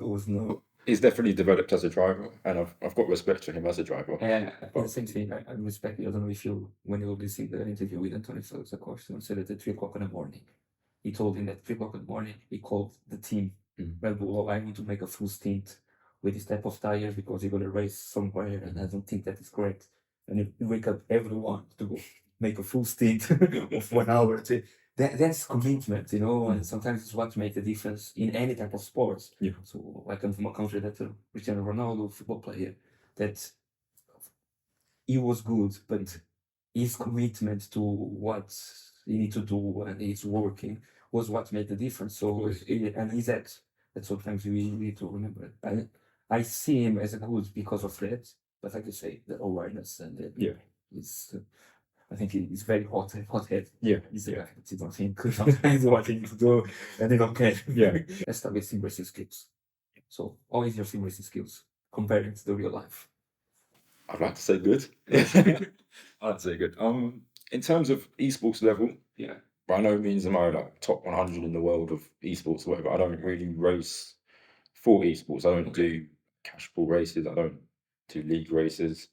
was not. He's definitely developed as a driver, and I've got respect for him as a driver. Yeah, the same thing. I respect. I don't know if when you listen to the interview with Antonio Costa, said that at 3 o'clock in the morning, he told him that 3 o'clock in the morning he called the team Red Bull. I want to make a full stint with this type of tires because you're gonna race somewhere, and I don't think that is correct. And you wake up everyone to go make a full stint of 1 hour. that's commitment, you know, and sometimes it's what makes the difference in any type of sports. Yeah. So I come from a country that Cristiano Ronaldo, football player, that he was good, but his commitment to what he need to do and he's working was what made the difference. So and he's that sometimes we need to remember. I see him as a good because of that, but like you say, the awareness and is. I think he's very hothead. Yeah. He's a guy that you don't think sometimes what he needs to do, and they don't care. Yeah. Let's start with Simracing skills. So, how is your Simracing skills comparing to the real life? I'd like to say good. I'd like to say good. In terms of esports level, Yeah. by no means am I like top 100 in the world of esports or whatever. I don't really race for esports. I don't do cash pool races. I don't do league races.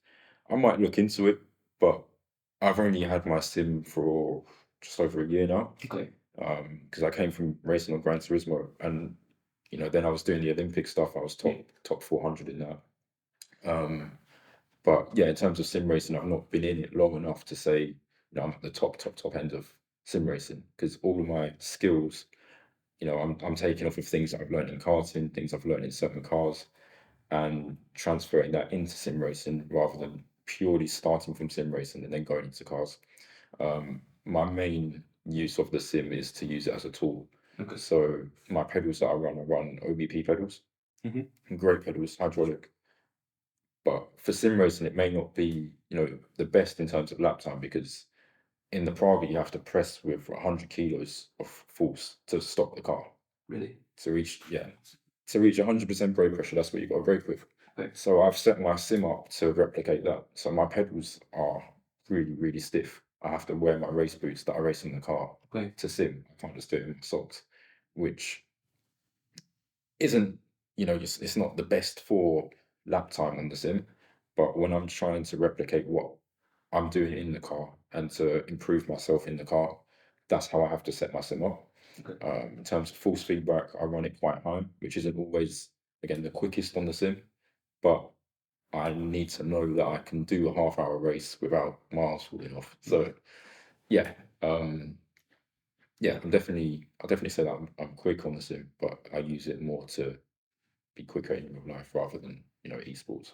I might look into it, but I've only had my sim for just over a year now. Okay. Because I came from racing on Gran Turismo, and you know, then I was doing the Olympic stuff. I was top 400 in that. But yeah, in terms of sim racing, I've not been in it long enough to say, you know, I'm at the top end of sim racing, because all of my skills, you know, I'm taking off of things that I've learned in karting, things I've learned in certain cars, and transferring that into sim racing rather than purely starting from sim racing and then going into cars. My main use of the sim is to use it as a tool. Okay. So my pedals that I run OBP pedals, great pedals, hydraulic. But for sim racing, it may not be, you know, the best in terms of lap time, because in the Praga you have to press with 100 kilos of force to stop the car. Really? To reach 100% brake pressure, that's what you've got to brake with. Okay. So I've set my sim up to replicate that. So my pedals are really, really stiff. I have to wear my race boots that I race in the car to sim. I can't just do it in socks, which isn't, you know, it's not the best for lap time on the sim. But when I'm trying to replicate what I'm doing in the car and to improve myself in the car, that's how I have to set my sim up. In terms of force feedback, I run it quite high, which isn't always, again, the quickest on the sim, but I need to know that I can do a half-hour race without miles falling off. So, yeah, I'll definitely say that I'm quick on the sim, but I use it more to be quicker in real life rather than, you know, esports.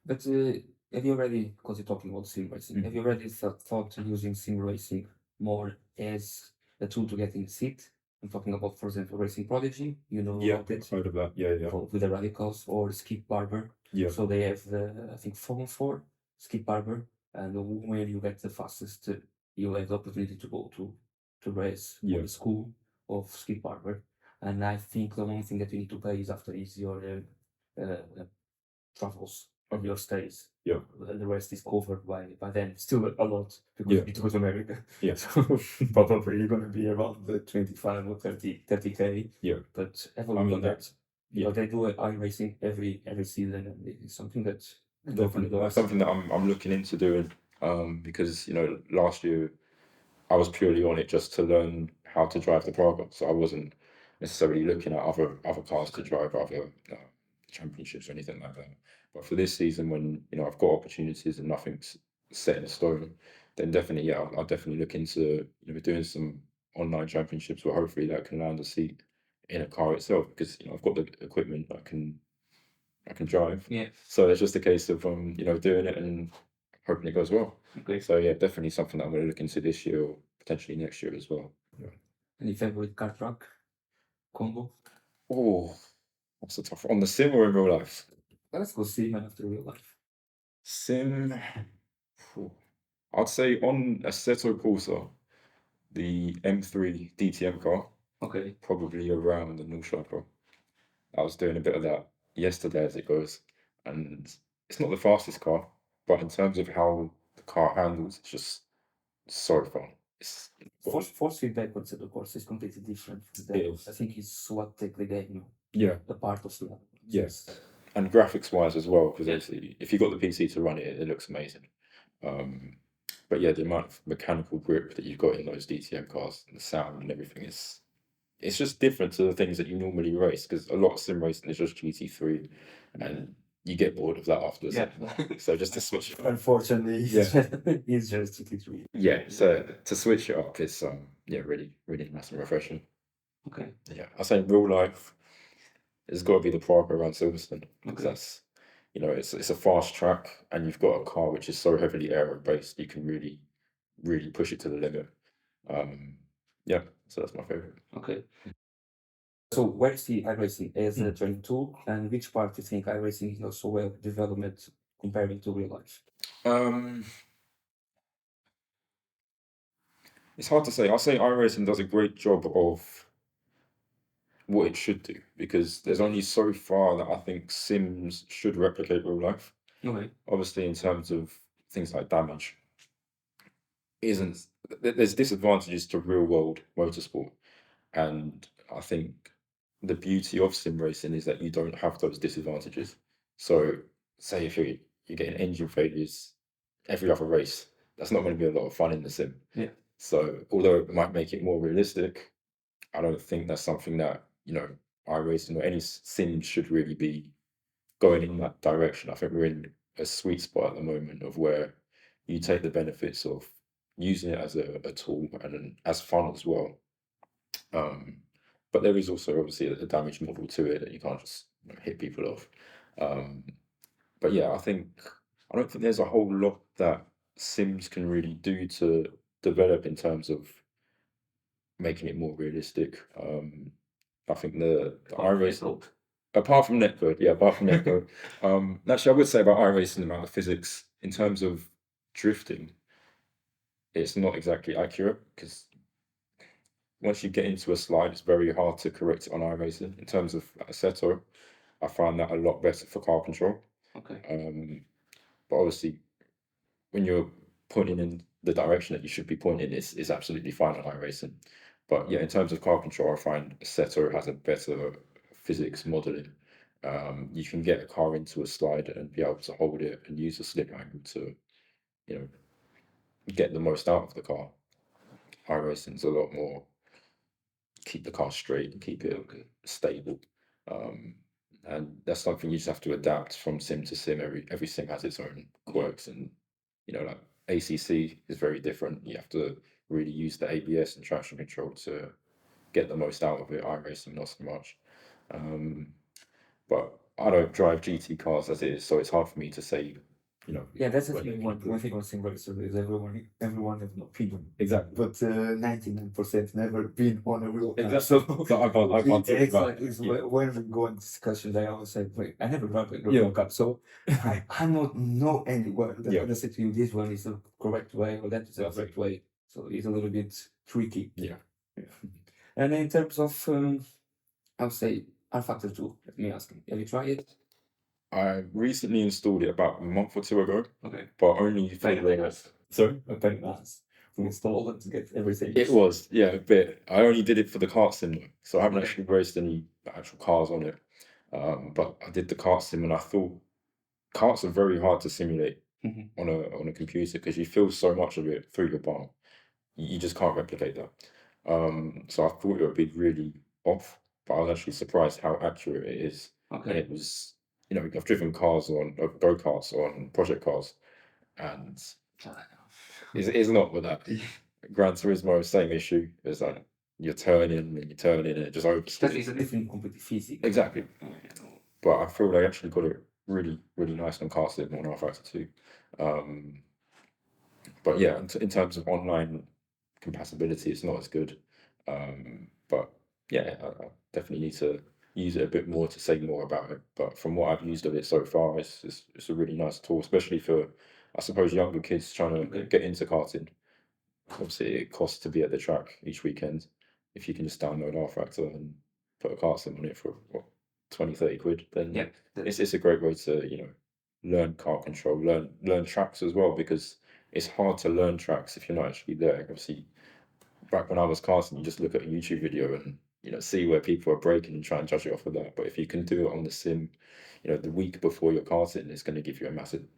But have you already, because you're talking about sim racing, have you already thought using sim racing more as a tool to get in the seat? I'm talking about, for example, Racing Prodigy. You know about it? Heard of that. Yeah. With the radicals, or Skip Barber. Yeah. So they have I think 4-on-4 Skip Barber, and when you get the fastest, you have the opportunity to go to race on the school of Skip Barber. And I think the only thing that you need to pay is after is your travels of your stays. Yeah. The rest is covered by them. Still a lot, because you need to go to America. Yeah. So probably you're gonna be around the 25 or 30K. Yeah. But have a look on that. Because they do iRacing every season, and it's something that Definitely. That's something that I'm looking into doing. Because, you know, last year I was purely on it just to learn how to drive the Praga. So I wasn't necessarily looking at other cars to drive, other championships or anything like that. But for this season, when, you know, I've got opportunities and nothing's set in stone, then definitely, I'll definitely look into, you know, doing some online championships where hopefully that can land a seat in a car itself, because, you know, I've got the equipment I can drive. Yeah. So it's just a case of you know, doing it and hoping it goes well. Okay. So yeah, definitely something that I'm going to look into this year or potentially next year as well. Any favorite car truck combo? Oh, that's a tough one. On the sim or in real life? Let's go sim after real life. Sim, I'd say on Assetto Corsa, the M3 DTM car, Okay. probably around the Nordschleife. I was doing a bit of that yesterday as it goes, and it's not the fastest car, but in terms of how the car handles, it's just so fun. It's Force feedback on the course is completely different from that. It is. I think it's what take the game yeah, apart of the yes, and graphics wise as well, because obviously if you've got the PC to run it, it looks amazing. But yeah, the amount of mechanical grip that you've got in those DTM cars, and the sound and everything is, it's just different to the things that you normally race, because a lot of sim racing is just GT3, and you get bored of that after. Yeah. So just to switch. Unfortunately, Yeah. it's just GT3. Yeah, so to switch it up is yeah, really, really nice and refreshing. Okay. Yeah, I say in real life, it's got to be the Praga around Silverstone because Okay. that's, it's a fast track and you've got a car which is so heavily aero based, you can really, really push it to the limit. Yeah, so that's my favorite. Okay. So where is the iRacing as a training tool, and which part do you think iRacing is not so well developed comparing to real life? Um, it's hard to say. I'll say iRacing does a great job of what it should do because there's only so far that I think sims should replicate real life. Okay. Obviously, in terms of things like damage, isn't there's disadvantages to real world motorsport, and I think the beauty of sim racing is that you don't have those disadvantages. So, say if you're getting engine failures every other race, that's not going to be a lot of fun in the sim. Yeah. So, although it might make it more realistic, I don't think that's something that iRacing or any sim should really be going in that direction. I think we're in a sweet spot at the moment of where you take the benefits of using it as a tool and as fun as well. But there is also obviously a damage model to it that you can't just hit people off. Um, but yeah, I don't think there's a whole lot that Sims can really do to develop in terms of making it more realistic. I think the iRacing, apart from netcode, yeah, apart from netcode. Actually, I would say about iRacing about the physics in terms of drifting, it's not exactly accurate because once you get into a slide, it's very hard to correct it on iRacing. In terms of Assetto, I find that a lot better for car control. Okay. But obviously, when you're pointing in the direction that you should be pointing, it's absolutely fine on iRacing. But yeah, in terms of car control, I find Assetto has a better physics modeling. You can get a car into a slide and be able to hold it and use a slip angle to, you know, get the most out of the car. iRacing's a lot more keep the car straight and keep it stable. Um, and that's something you just have to adapt from sim to sim. Every sim has its own quirks, and like ACC is very different. You have to really use the ABS and traction control to get the most out of it. iRacing not so much. Um, but I don't drive GT cars as it is, so it's hard for me to say. Yeah, that's the whether thing. it One, can one improve. thing on Simracing is everyone has an opinion, Exactly. but 99% never been on a real car. Exactly. So I can't talk It's about like it's yeah. when we go in discussions, I always say, "Wait, I never drive a real car, so I not know anyone that Yeah. gonna say to you this one is the correct way or that is the That's correct way." So it's a little bit tricky. Yeah. And in terms of, I would say R-Factor 2. Let me ask you, have you tried it? I recently installed it about a month or two ago, Okay. but only for Very the nice. Sorry? Very nice to install and to get everything. It was, yeah, a bit. I only did it for the kart sim though, so I haven't Okay. actually raced any actual cars on it. But I did the kart sim, and I thought karts are very hard to simulate Mhm. on a computer because you feel so much of it through your palm. You just can't replicate that. So I thought it would be really off, but I was actually surprised how accurate it is. And Okay. it was, I've driven cars on go karts on project cars, and it's not with that. Gran Turismo, same issue. It's like you're turning and you're turning and it just That oversteers. is a different competitive physics. Exactly. But I feel they actually got it really, really nice on car sim on R-Factor 2. But yeah, in terms of online compatibility, it's not as good. But yeah, I definitely need to use it a bit more to say more about it. But from what I've used of it so far, it's a really nice tool, especially for, I suppose, younger kids trying to get into karting. Obviously, it costs to be at the track each weekend. If you can just download R-Factor and put a kart sim on it for what, 20, 30 quid, then Yeah. it's a great way to, learn car control, learn tracks as well, because it's hard to learn tracks if you're not actually there. Obviously, back when I was karting, you just look at a YouTube video and see where people are braking and try and judge it off of that. But if you can do it on the sim, the week before you're karting, it's going to give you a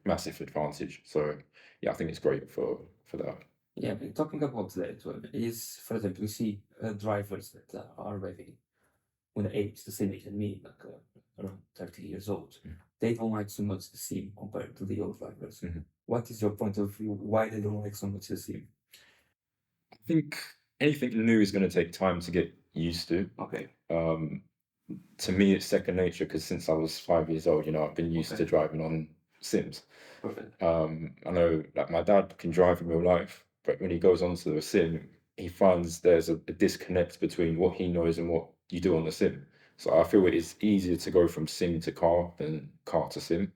massive advantage. So yeah, I think it's great for that. Yeah, but talking about that one is, for example, you see drivers that are already with the age the same age as me, like around 30 years old. They don't like so much the sim compared to the old drivers. Mhm. What is your point of view? Why they don't like so much the sim? I think anything new is going to take time to get used to. Okay. To me, it's second nature because since I was 5 years old, I've been used to driving on sims. Perfect. I know like my dad can drive in real life, but when he goes onto the sim, he finds there's a disconnect between what he knows and what you do on the sim. So I feel it is easier to go from sim to car than car to sim,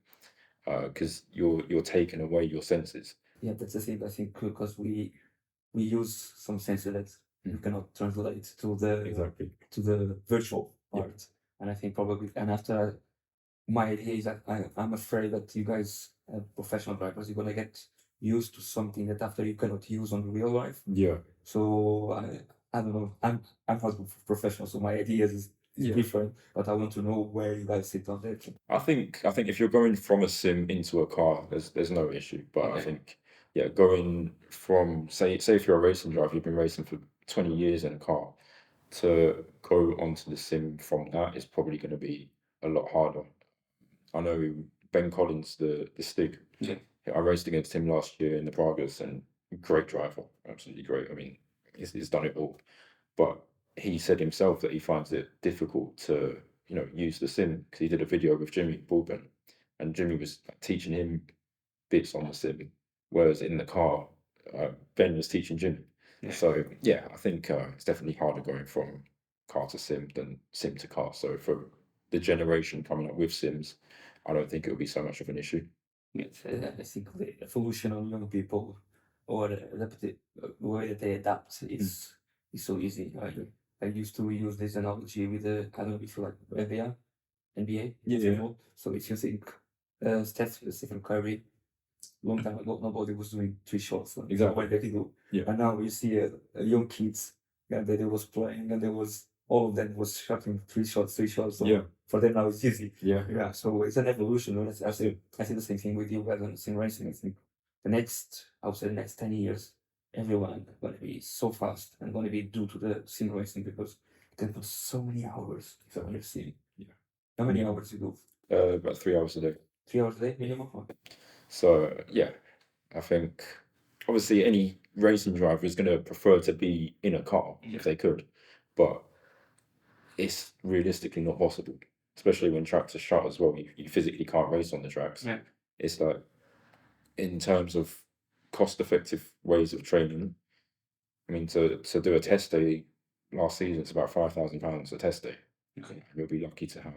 because you're taking away your senses. Yeah, that's the thing. I think because we use some sensor that you cannot translate to the virtual part, and I think probably and after my idea is that I'm afraid that you guys, professional drivers, you're gonna get used to something that after you cannot use on real life. Yeah. So I don't know. I'm not a professional, so my ideas is different. But I want to know where you guys sit on that. I think if you're going from a sim into a car, there's no issue. But I think going from say if you're a racing driver, you've been racing for 20 years in a car, to go onto the sim from that is probably going to be a lot harder. I know Ben Collins, the Stig. Yeah. I raced against him last year in the Pragas, and great driver, absolutely great. I mean, he's done it all, but he said himself that he finds it difficult to use the sim because he did a video with Jimmy Baldwin, and Jimmy was teaching him bits on the sim, whereas in the car, Ben was teaching Jimmy. Yeah. So yeah, I think it's definitely harder going from car to sim than sim to car. So for the generation coming up with sims, I don't think it will be so much of an issue. Yes, I think the evolution of young people or the way that they adapt is so easy. I used to use this analogy with the I don't know if you like NBA. Yeah. So if you think Stephen Curry, long time ago, nobody was doing 3 shots. Like, Exactly. what they can do. Yeah. And now you see young kids, that they was playing, and there was all of them was shooting 3 shots. So for them now it's easy. Yeah. So it's an evolution. And I see the same thing with you guys on sim racing. I think I would say the next 10 years, everyone going to be so fast and going to be due to the sim racing because you can put so many hours on your sim. Yeah. How many hours you do? About 3 hours a day. 3 hours a day minimum? Okay. So yeah, I think obviously any racing driver is going to prefer to be in a car if they could, but it's realistically not possible, especially when tracks are shut as well. You physically can't race on the tracks. Yeah. It's like, in terms of cost-effective ways of training, I mean, to do a test day last season, it's about £5,000 a test day. Okay. You'll be lucky to have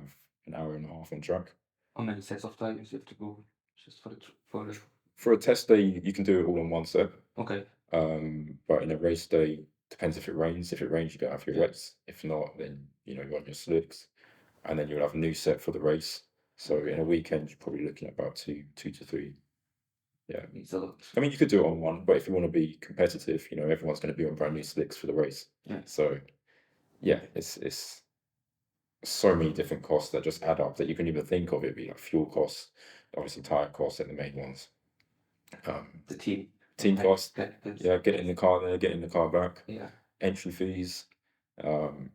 an hour and a half on track. How many sets of tires you have to go just for the For a test day, you can do it all in one set. Okay. But in a race day, depends if it rains. If it rains, you go have your wets. If not, then you're on your slicks, and then you'll have a new set for the race. So in a weekend, you're probably looking at about two to three. Yeah, It's a lot. I mean, you could do it on one, but if you want to be competitive, everyone's going to be on brand new slicks for the race. Yeah. So yeah, it's so many different costs that just add up that you can even think of. It'd be like fuel costs, obviously tire costs are the main ones. The team cost, Yeah. get in the car there, get in the car back, Yeah. entry fees,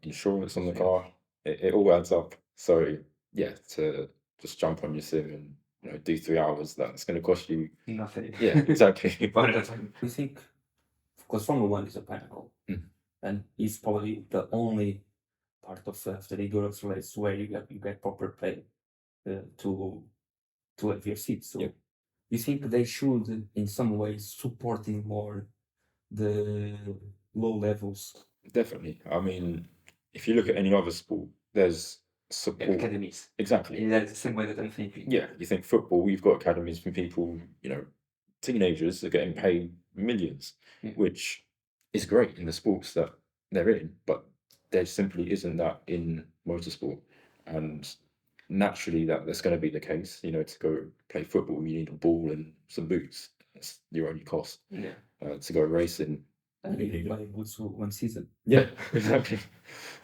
insurance on the car, it all adds up. So yeah, to just jump on your sim and do 3 hours, that's going to cost you Nothing. Yeah, exactly. We think, because Formula One is a pinnacle, and it's probably the only part of the endurance race where you get proper pay to have your seats. So you think they should, in some ways, supporting more the low levels Definitely. I mean, if you look at any other sport, there's support. academies? Exactly. That's the same way that I'm thinking. Yeah, you think football, we've got academies from people, teenagers are getting paid millions, which is great in the sports that they're in, but there simply isn't that in motorsport. And naturally, that's going to be the case. To go play football, you need a ball and some boots. That's your only cost. Yeah. To go racing, And you need buy boots for 1 season. yeah, exactly.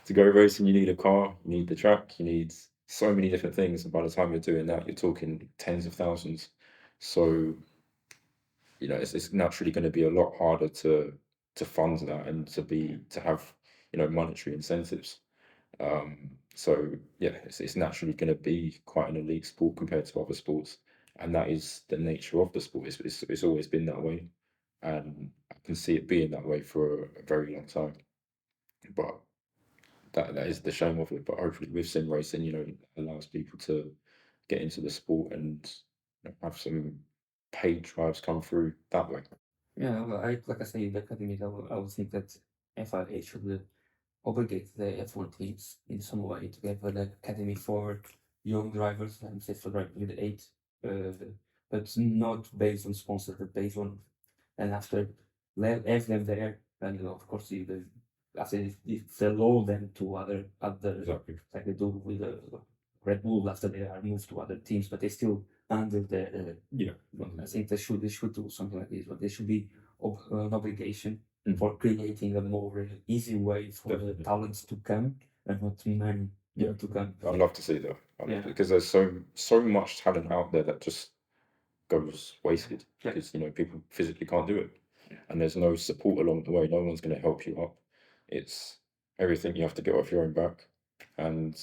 To go racing, you need a car, you need the track, you need so many different things. And by the time you're doing that, you're talking tens of thousands. So, it's naturally going to be a lot harder to fund that and to have, monetary incentives. So yeah, it's naturally going to be quite an elite sport compared to other sports, and that is the nature of the sport. It's always been that way, and can see it being that way for a very long time. But that is the shame of it. But hopefully with sim racing, you know, it allows people to get into the sport and have some paid drives come through that way. Yeah, well, like I say, in the academy, I would think that FIA should obligate the F1 teams in some way to have an academy for young drivers, and say for drivers with eight, but not based on sponsors, but based on, and after have them there, and of course, after if they allow them to other Exactly. like they do with the Red Bull after they are moved to other teams, but they still under the I think they should do something like this, but there should be an obligation for creating a more easy way for the talents to come and not too many to come. I'd love to see that. Yeah. Because there's so much talent out there that just goes wasted Yeah. because, you know, people physically can't do it. And there's no support along the way. No one's going to help you up. It's everything you have to get off your own back. And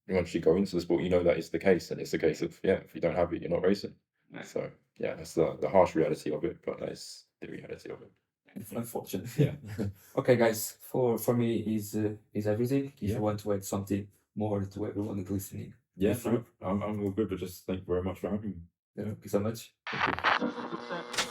once you go into the sport, you know that is the case. And it's a case of, if you don't have it, you're not racing. Right. So, that's the harsh reality of it, but that's the reality of it. Unfortunately. Yeah. Okay, guys, for me is everything. If Yeah. you want to add something more to everyone listening. Yeah, Yes, sir. no, I'm all good, but just thank you very much for having me. Thank you so much. Thank you.